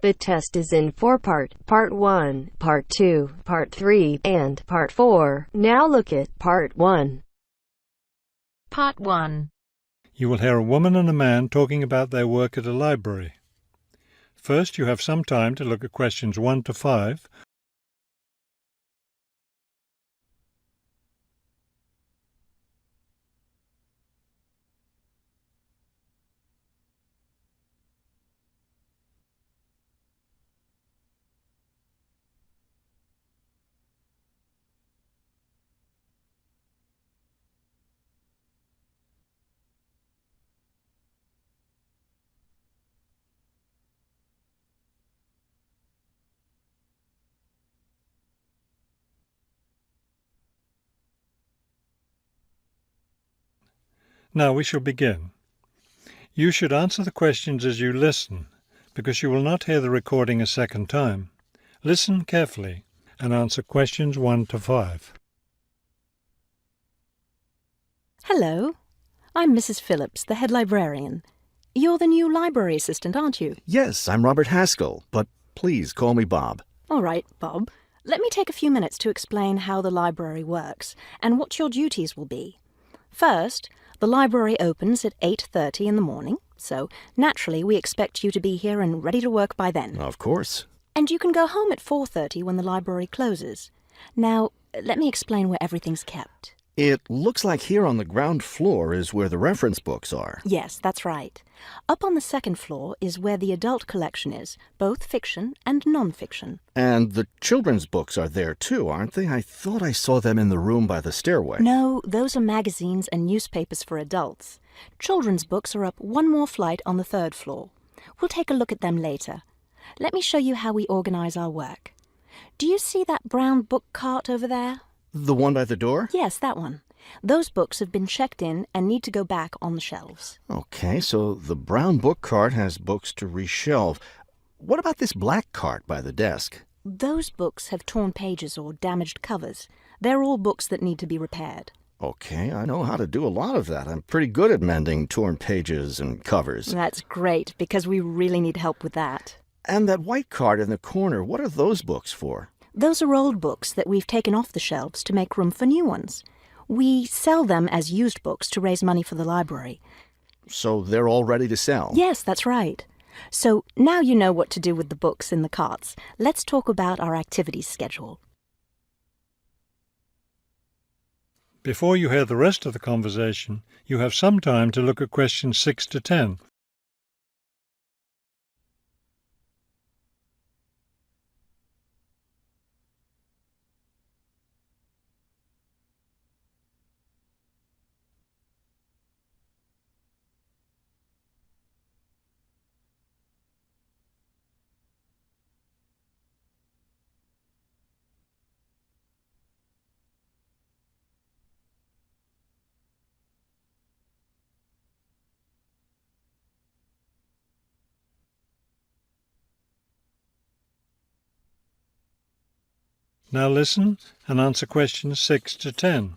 The test is in 4 parts. Part 1, Part 2, Part 3, and Part 4. Now look at Part 1. Part 1. You will hear a woman and a man talking about their work at a library. First, you have some time to look at questions 1 to 5. Now we shall begin. You should answer the questions as you listen, because you will not hear the recording a second time. Listen carefully and answer questions 1 to 5. Hello, I'm Mrs. Phillips, the head librarian. You're the new library assistant, aren't you? Yes, I'm Robert Haskell, but please call me Bob. All right, Bob. Let me take a few minutes to explain how the library works and what your duties will be. First, the library opens at 8:30 in the morning, so naturally we expect you to be here and ready to work by then. Of course. And you can go home at 4:30 when the library closes. Now, let me explain where everything's kept. It looks like here on the ground floor is where the reference books are. Yes, that's right. Up on the second floor is where the adult collection is, both fiction and non-fiction. And the children's books are there too, aren't they? I thought I saw them in the room by the stairway. No, those are magazines and newspapers for adults. Children's books are up one more flight on the third floor. We'll take a look at them later. Let me show you how we organize our work. Do you see that brown book cart over there? The one by the door? Yes, that one. Those books have been checked in and need to go back on the shelves. Okay, so the brown book cart has books to reshelve. What about this black cart by the desk? Those books have torn pages or damaged covers. They're all books that need to be repaired. Okay, I know how to do a lot of that. I'm pretty good at mending torn pages and covers. That's great, because we really need help with that. And that white cart in the corner, what are those books for? Those are old books that we've taken off the shelves to make room for new ones. We sell them as used books to raise money for the library. So they're all ready to sell? Yes, that's right. So now you know what to do with the books in the carts. Let's talk about our activities schedule. Before you hear the rest of the conversation, you have some time to look at questions 6 to 10. Now listen and answer questions 6 to 10.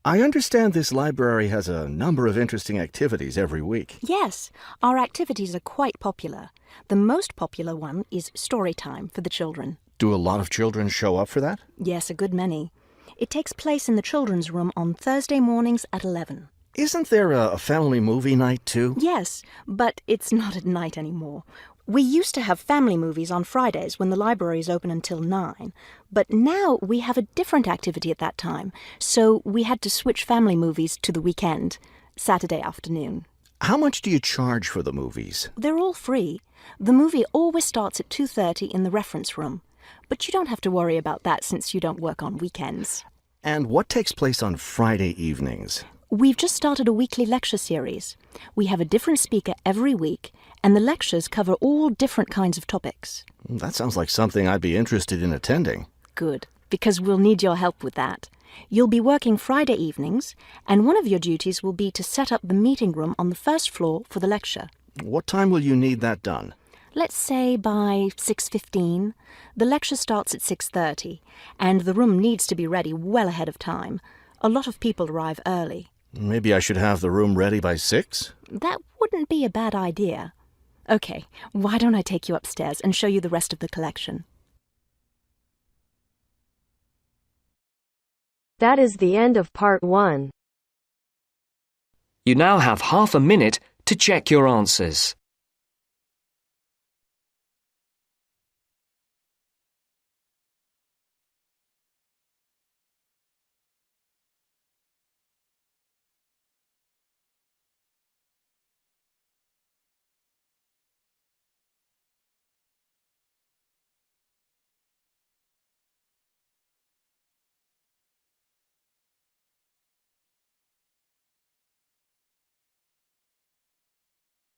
I understand this library has a number of interesting activities every week. Yes, our activities are quite popular. The most popular one is story time for the children. Do a lot of children show up for that? Yes, a good many. It takes place in the children's room on Thursday mornings at 11. Isn't there a family movie night too? Yes, but it's not at night anymore. We used to have family movies on Fridays when the library is open until 9, but now we have a different activity at that time, so we had to switch family movies to the weekend, Saturday afternoon. How much do you charge for the movies? They're all free. The movie always starts at 2:30 in the reference room, but you don't have to worry about that since you don't work on weekends. And what takes place on Friday evenings? We've just started a weekly lecture series. We have a different speaker every week, and the lectures cover all different kinds of topics. That sounds like something I'd be interested in attending. Good, because we'll need your help with that. You'll be working Friday evenings, and one of your duties will be to set up the meeting room on the first floor for the lecture. What time will you need that done? Let's say by 6:15. The lecture starts at 6:30, and the room needs to be ready well ahead of time. A lot of people arrive early. Maybe I should have the room ready by 6? That wouldn't be a bad idea. Okay, why don't I take you upstairs and show you the rest of the collection? That is the end of part 1. You now have half a minute to check your answers.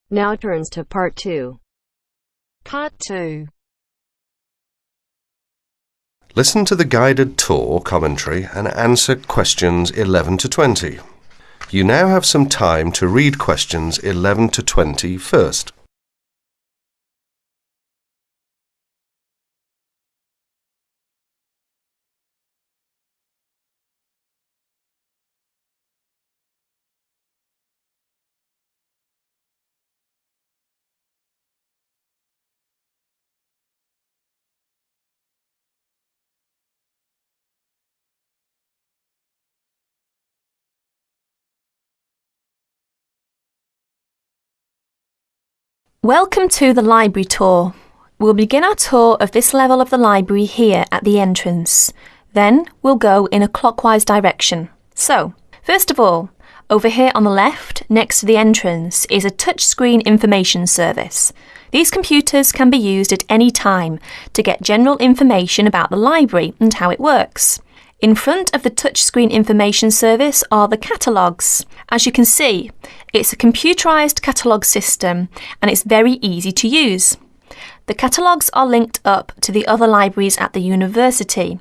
Now turns to part 2. Part 2. Listen to the guided tour commentary and answer questions 11 to 20. You now have some time to read questions 11 to 20 first. Welcome to the library tour. We'll begin our tour of this level of the library here at the entrance. Then we'll go in a clockwise direction. So, first of all, over here on the left, next to the entrance, is a touchscreen information service. These computers can be used at any time to get general information about the library and how it works. In front of the touchscreen information service are the catalogues. As you can see, it's a computerized catalogue system and it's very easy to use. The catalogues are linked up to the other libraries at the university,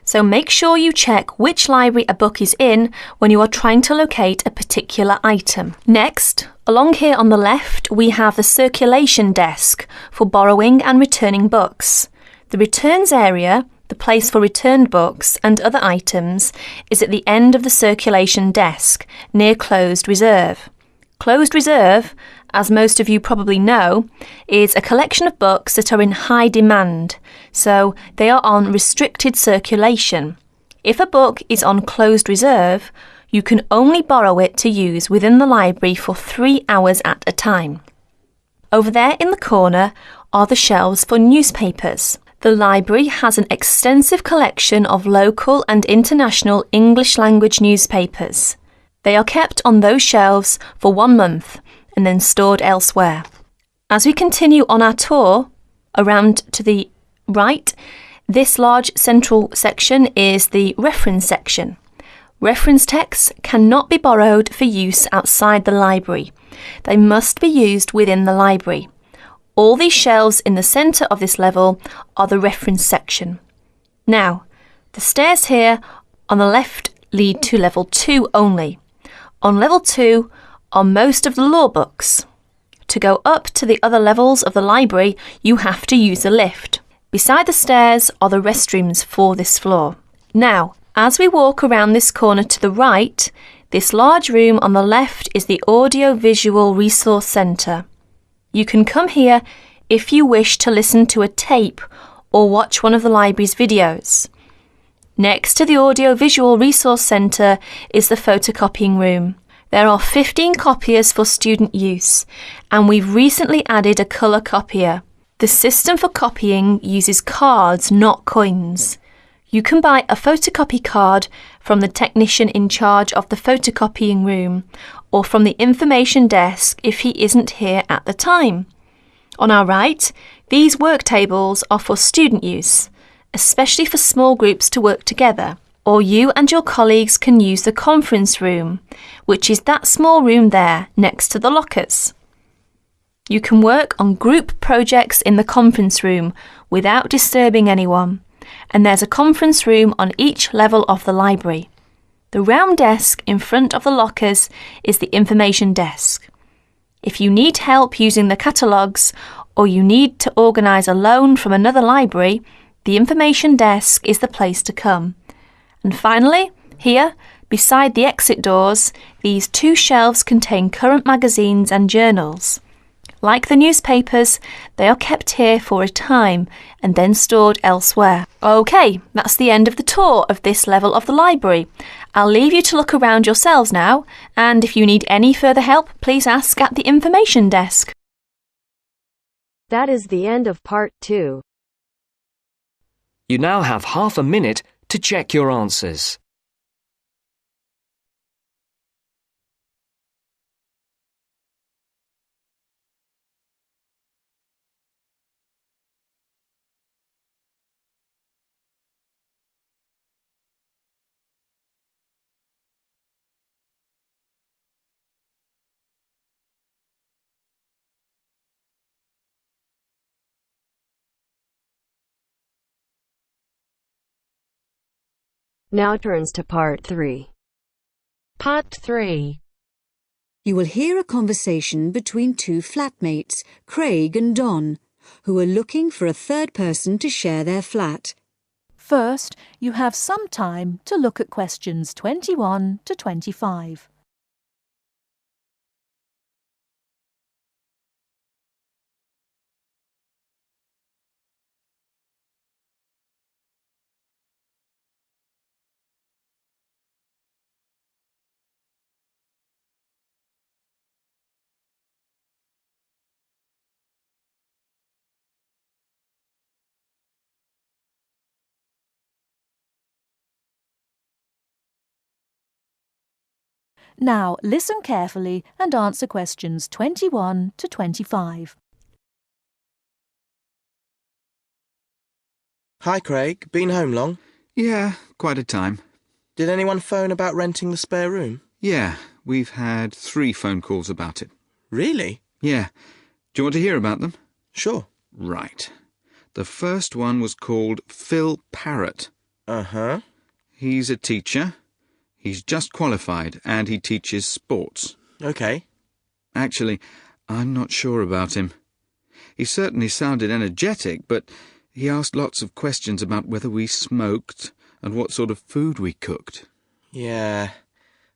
so make sure you check which library a book is in when you are trying to locate a particular item. Next, along here on the left, we have the circulation desk for borrowing and returning books. The returns area, the place for returned books and other items, is at the end of the circulation desk, near Closed Reserve. Closed Reserve, as most of you probably know, is a collection of books that are in high demand, so they are on restricted circulation. If a book is on Closed Reserve, you can only borrow it to use within the library for 3 hours at a time. Over there in the corner are the shelves for newspapers. The library has an extensive collection of local and international English language newspapers. They are kept on those shelves for 1 month and then stored elsewhere. As we continue on our tour, around to the right, this large central section is the reference section. Reference texts cannot be borrowed for use outside the library. They must be used within the library. All these shelves in the centre of this level are the reference section. Now, the stairs here on the left lead to level 2 only. On level 2 are most of the law books. To go up to the other levels of the library, you have to use a lift. Beside the stairs are the restrooms for this floor. Now, as we walk around this corner to the right, this large room on the left is the Audio-Visual Resource Centre. You can come here if you wish to listen to a tape or watch one of the library's videos. Next to the Audio-Visual Resource Centre is the photocopying room. There are 15 copiers for student use, and we've recently added a colour copier. The system for copying uses cards, not coins. You can buy a photocopy card from the technician in charge of the photocopying room or from the information desk if he isn't here at the time. On our right, these work tables are for student use, especially for small groups to work together. Or you and your colleagues can use the conference room, which is that small room there next to the lockers. You can work on group projects in the conference room without disturbing anyone, and there's a conference room on each level of the library. The round desk in front of the lockers is the information desk. If you need help using the catalogues or you need to organise a loan from another library, the information desk is the place to come. And finally, here, Beside the exit doors, these two shelves contain current magazines and journals. Like the newspapers, they are kept here for a time and then stored elsewhere. OK, that's the end of the tour of this level of the library. I'll leave you to look around yourselves now, and if you need any further help, please ask at the information desk. That is the end of part 2. You now have half a minute to check your answers. Now turns to part 3. Part 3. You will hear a conversation between two flatmates, Craig and Don, who are looking for a third person to share their flat. First, you have some time to look at questions 21 to 25. Now, listen carefully and answer questions 21 to 25. Hi, Craig. Been home long? Yeah, quite a time. Did anyone phone about renting the spare room? Yeah, we've had 3 phone calls about it. Really? Yeah. Do you want to hear about them? Sure. Right. The first one was called Phil Parrott. Uh-huh. He's a teacher. He's just qualified and he teaches sports. OK. Actually, I'm not sure about him. He certainly sounded energetic, but he asked lots of questions about whether we smoked and what sort of food we cooked. Yeah.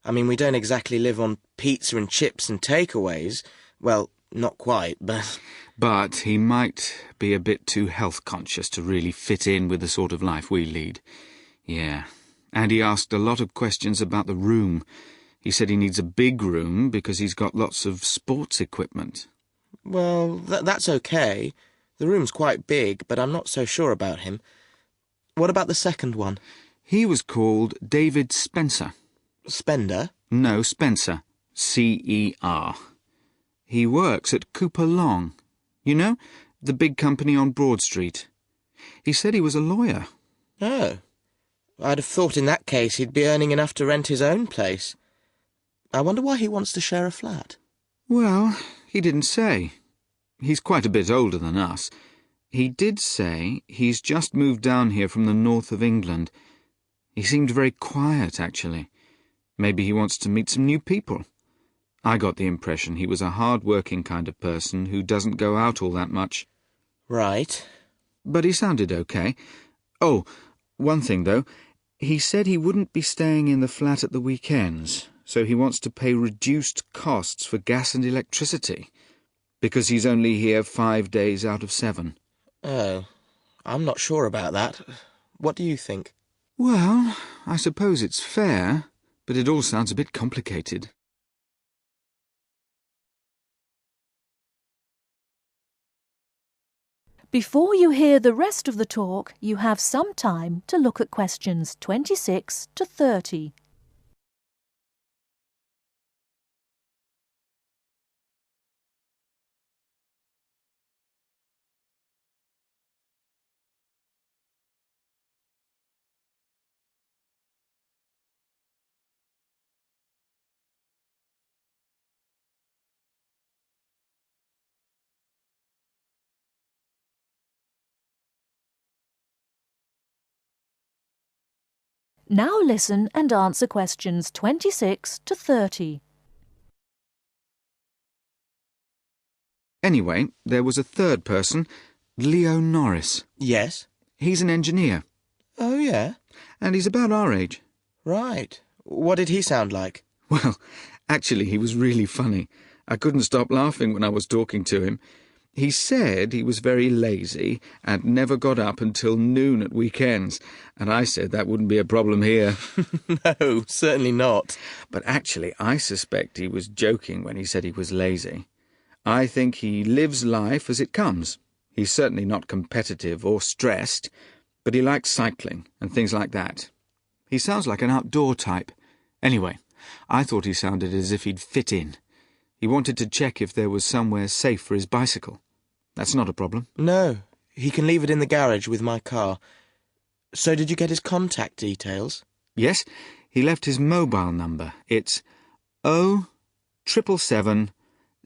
I mean, we don't exactly live on pizza and chips and takeaways. Well, not quite, but... But he might be a bit too health conscious to really fit in with the sort of life we lead. Yeah. And he asked a lot of questions about the room. He said he needs a big room because he's got lots of sports equipment. Well, that's OK. The room's quite big, but I'm not so sure about him. What about the second one? He was called David Spencer. Spender? No, Spencer. C-E-R. He works at Cooper Long. You know, the big company on Broad Street. He said he was a lawyer. Oh. I'd have thought in that case he'd be earning enough to rent his own place. I wonder why he wants to share a flat. Well, he didn't say. He's quite a bit older than us. He did say he's just moved down here from the north of England. He seemed very quiet, actually. Maybe he wants to meet some new people. I got the impression he was a hard-working kind of person who doesn't go out all that much. Right. But he sounded OK. Oh, one thing, though. He said he wouldn't be staying in the flat at the weekends, so he wants to pay reduced costs for gas and electricity, because he's only here 5 days out of 7. Oh, I'm not sure about that. What do you think? Well, I suppose it's fair, but it all sounds a bit complicated. Before you hear the rest of the talk, you have some time to look at questions 26 to 30. Now listen and answer questions 26 to 30. Anyway, there was a third person, Leo Norris. Yes? He's an engineer. Oh, yeah? And he's about our age. Right. What did he sound like? Well, actually, he was really funny. I couldn't stop laughing when I was talking to him. He said he was very lazy and never got up until noon at weekends, and I said that wouldn't be a problem here. No, certainly not. But actually, I suspect he was joking when he said he was lazy. I think he lives life as it comes. He's certainly not competitive or stressed, but he likes cycling and things like that. He sounds like an outdoor type. Anyway, I thought he sounded as if he'd fit in. He wanted to check if there was somewhere safe for his bicycle. That's not a problem. No, he can leave it in the garage with my car. So did you get his contact details? Yes, he left his mobile number. It's 077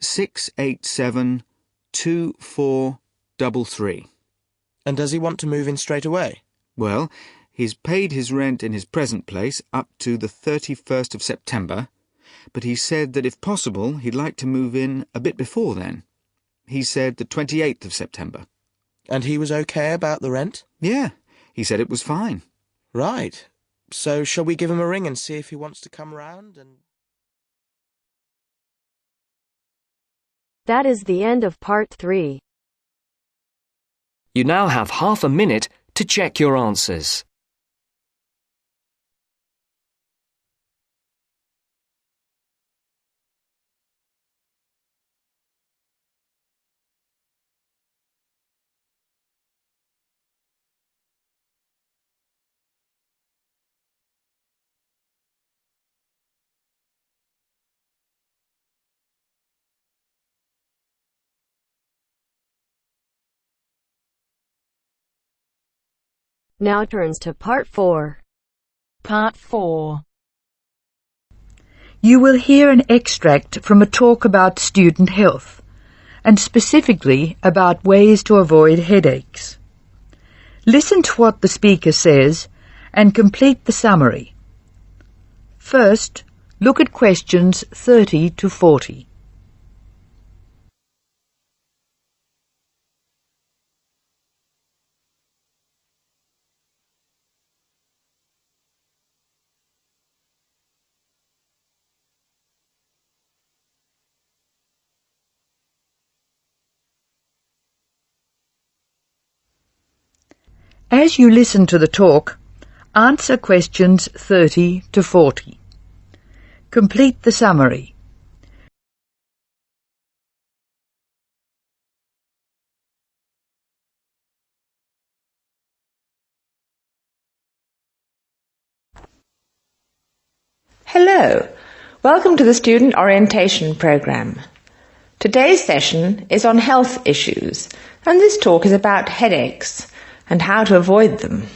687 2433. And does he want to move in straight away? Well, he's paid his rent in his present place up to the 31st of September, but he said that if possible he'd like to move in a bit before then. He said the 28th of September. And he was okay about the rent? Yeah, he said it was fine. Right. So shall we give him a ring and see if he wants to come round and... That is the end of part 3. You now have half a minute to check your answers. Now turns to part 4. Part 4. You will hear an extract from a talk about student health, and specifically about ways to avoid headaches. Listen to what the speaker says and complete the summary. First, look at questions 30 to 40. As you listen to the talk, answer questions 30 to 40. Complete the summary. Hello, welcome to the Student Orientation Programme. Today's session is on health issues, and this talk is about headaches and how to avoid them.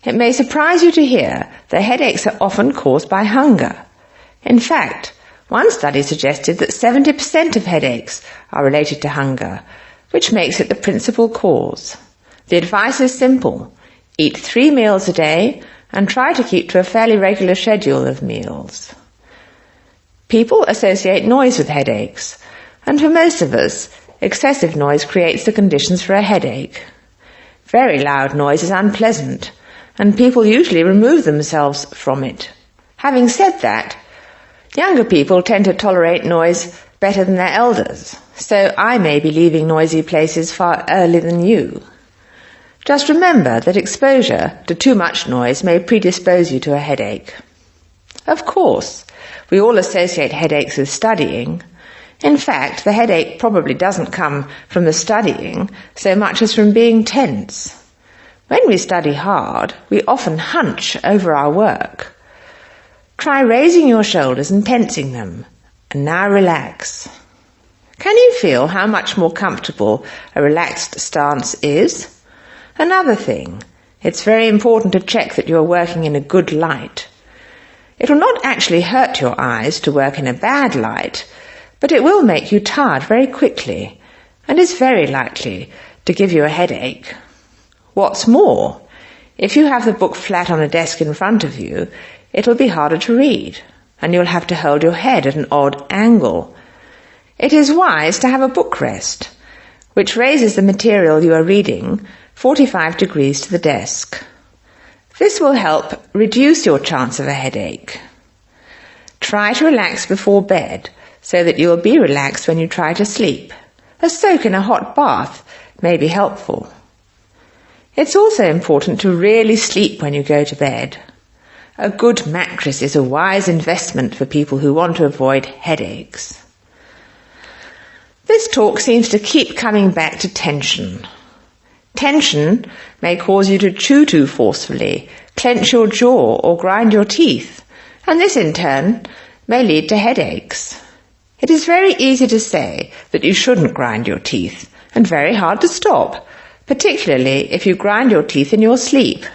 It may surprise you to hear that headaches are often caused by hunger. In fact, one study suggested that 70% of headaches are related to hunger, which makes it the principal cause. The advice is simple: eat 3 meals a day and try to keep to a fairly regular schedule of meals. People associate noise with headaches, and for most of us, excessive noise creates the conditions for a headache. Very loud noise is unpleasant, and people usually remove themselves from it. Having said that, younger people tend to tolerate noise better than their elders, so I may be leaving noisy places far earlier than you. Just remember that exposure to too much noise may predispose you to a headache. Of course, we all associate headaches with studying. In fact, the headache probably doesn't come from the studying so much as from being tense. When we study hard, we often hunch over our work. Try raising your shoulders and tensing them, and now relax. Can you feel how much more comfortable a relaxed stance is? Another thing, it's very important to check that you are working in a good light. It will not actually hurt your eyes to work in a bad light, but it will make you tired very quickly, and is very likely to give you a headache. What's more, if you have the book flat on a desk in front of you, it will be harder to read, and you'll have to hold your head at an odd angle. It is wise to have a book rest, which raises the material you are reading 45 degrees to the desk. This will help reduce your chance of a headache. Try to relax before bed so that you will be relaxed when you try to sleep. A soak in a hot bath may be helpful. It's also important to really sleep when you go to bed. A good mattress is a wise investment for people who want to avoid headaches. This talk seems to keep coming back to tension. Tension may cause you to chew too forcefully, clench your jaw or grind your teeth, and this in turn may lead to headaches. It is very easy to say that you shouldn't grind your teeth, and very hard to stop, particularly if you grind your teeth in your sleep.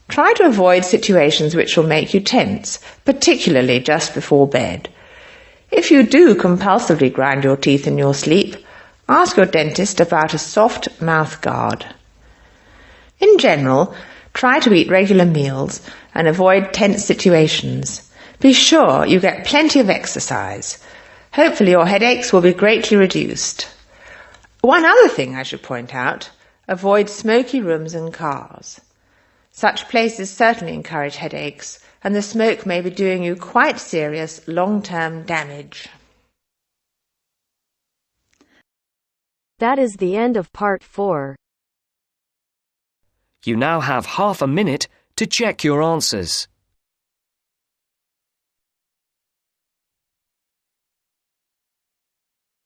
Try to avoid situations which will make you tense, particularly just before bed. If you do compulsively grind your teeth in your sleep, ask your dentist about a soft mouth guard. In general, try to eat regular meals and avoid tense situations. Be sure you get plenty of exercise. Hopefully your headaches will be greatly reduced. One other thing I should point out, avoid smoky rooms and cars. Such places certainly encourage headaches, and the smoke may be doing you quite serious long-term damage. That is the end of part 4. You now have half a minute to check your answers.